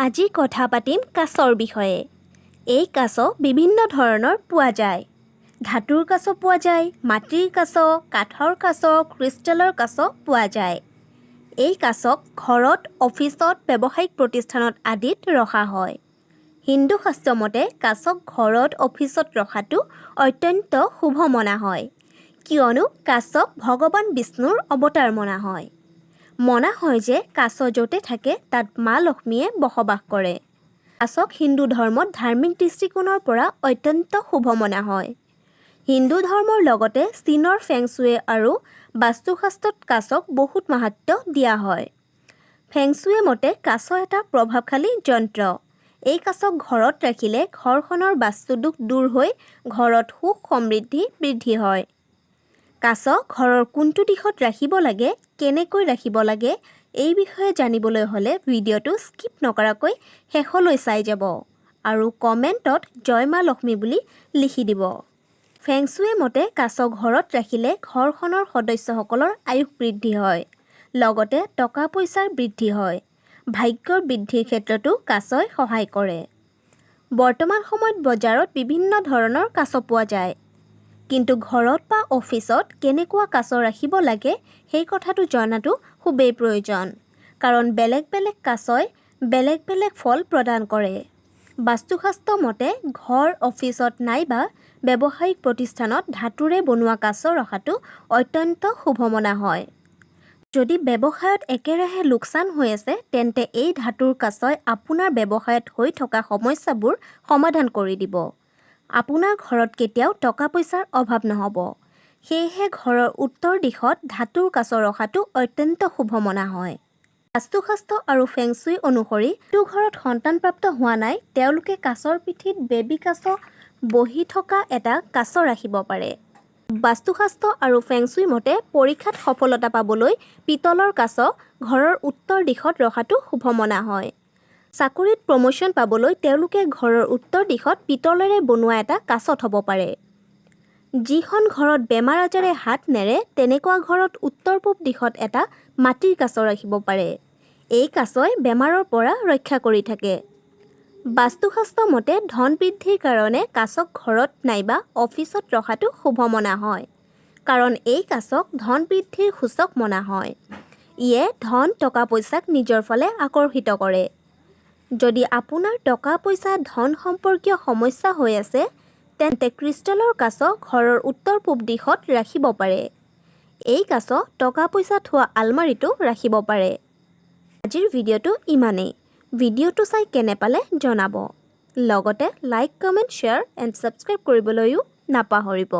আজি কথা পাতিম কাছৰ বিষয়ে। এই কাছ বিভিন্ন ধৰণৰ পোৱা যায়। ধাতুৰ কাছ পোৱা যায়, মাটিৰ কাছ, কাঠৰ কাছ, ক্ৰিষ্টেলৰ কাছ পোৱা যায়। এই কাছক ঘৰত, অফিচত, ব্যৱসায়িক প্ৰতিষ্ঠানত আদিত ৰখা হয়। হিন্দু শাস্ত্ৰ মতে কাছক ঘৰত, অফিচত ৰখাটো অত্যন্ত শুভ মনা হয়, কিয়নো কাছক ভগৱান বিষ্ণুৰ অৱতাৰ মনা হয়। মনা হয় যে কাছ য'তে থাকে তাত মা লক্ষ্মীয়ে বসবাস কৰে। কাছক হিন্দু ধৰ্মত ধাৰ্মিক দৃষ্টিকোণৰ পৰা অত্যন্ত শুভ মনা হয়। হিন্দু ধৰ্মৰ লগতে চীনৰ ফেংচুৱে আৰু বাস্তুশাস্ত্ৰত কাছক বহুত মাহাত্ম্য দিয়া হয়। ফেংচুৱে মতে কাছ এটা প্ৰভাৱশালী যন্ত্ৰ। এই কাছক ঘৰত ৰাখিলে ঘৰখনৰ বাস্তুদোষ দূৰ হৈ ঘৰত সুখ সমৃদ্ধি বৃদ্ধি হয়। কাছ ঘৰৰ কোনটো দিশত ৰাখিব লাগে, কেনেকৈ ৰাখিব লাগে, এই বিষয়ে জানিবলৈ হ'লে ভিডিঅ'টো স্কিপ নকৰাকৈ শেষলৈ চাই যাব আৰু কমেণ্টত জয় মা লক্ষ্মী বুলি লিখি দিব। ফেংচুৱে মতে কাছ ঘৰত ৰাখিলে ঘৰখনৰ সদস্যসকলৰ আয়ুস বৃদ্ধি হয়, লগতে টকা পইচাৰ বৃদ্ধি হয়। ভাগ্যৰ বৃদ্ধিৰ ক্ষেত্ৰতো কাছই সহায় কৰে। বৰ্তমান সময়ত বজাৰত বিভিন্ন ধৰণৰ কাছ পোৱা যায়। কিন্তু ঘৰত বা অফিচত কেনেকুৱা কাছ ৰাখিব লাগে সেই কথাটো জনাটো খুবেই প্ৰয়োজন, কাৰণ বেলেগ বেলেগ কাছই বেলেগ বেলেগ ফল প্ৰদান কৰে। বাস্তুশাস্ত্ৰ মতে ঘৰ, অফিচত নাইবা ব্যৱসায়িক প্ৰতিষ্ঠানত ধাতুৰে বনোৱা কাছ ৰখাটো অত্যন্ত শুভ মনা হয়। যদি ব্যৱসায়ত একেৰাহে লোকচান হৈ আছে তেন্তে এই ধাতুৰ কাছই আপোনাৰ ব্যৱসায়ত হৈ থকা সমস্যাবোৰ সমাধান কৰি দিব। আপোনাৰ ঘৰত কেতিয়াও টকা পইচাৰ অভাৱ নহ'ব। সেয়েহে ঘৰৰ উত্তৰ দিশত ধাতুৰ কাছ ৰখাটো অত্যন্ত শুভ মনা হয়। বাস্তুশাস্ত্ৰ আৰু ফেংচুই অনুসৰি যিটো ঘৰত সন্তানপ্ৰাপ্ত হোৱা নাই তেওঁলোকে কাছৰ পিঠিত বেবী কাছ বহি থকা এটা কাছ ৰাখিব পাৰে। বাস্তুশাস্ত্ৰ আৰু ফেংচুই মতে পৰীক্ষাত সফলতা পাবলৈ পিতলৰ কাছ ঘৰৰ উত্তৰ দিশত ৰখাটো শুভ মনা হয়। চাকৰিত প্ৰমোশ্যন পাবলৈ তেওঁলোকে ঘৰৰ উত্তৰ দিশত পিতলেৰে বনোৱা এটা কাছ থ'ব পাৰে। যিখন ঘৰত বেমাৰ আজাৰে হাত নেৰে তেনেকুৱা ঘৰত উত্তৰ পূব দিশত এটা মাটিৰ কাছ ৰাখিব পাৰে। এই কাছই বেমাৰৰ পৰা ৰক্ষা কৰি থাকে। বাস্তুশাস্ত্ৰ মতে ধন বৃদ্ধিৰ কাৰণে কাছক ঘৰত নাইবা অফিচত ৰখাটো শুভ মনা হয়, কাৰণ এই কাছক ধন বৃদ্ধিৰ সূচক মনা হয়। ইয়ে ধন টকা পইচাক নিজৰ ফালে আকৰ্ষিত কৰে। যদি আপোনাৰ টকা পইচা ধন সম্পৰ্কীয় সমস্যা হৈ আছে তেন্তে ক্ৰিষ্টেলৰ কাছ ঘৰৰ উত্তৰ পূব দিশত ৰাখিব পাৰে। এই কাছ টকা পইচা থোৱা আলমাৰিতো ৰাখিব পাৰে। আজিৰ ভিডিঅ'টো ইমানেই। ভিডিঅ'টো চাই কেনে পালে জনাব। লগতে like, comment, share and subscribe কৰিবলৈও নাপাহৰিব।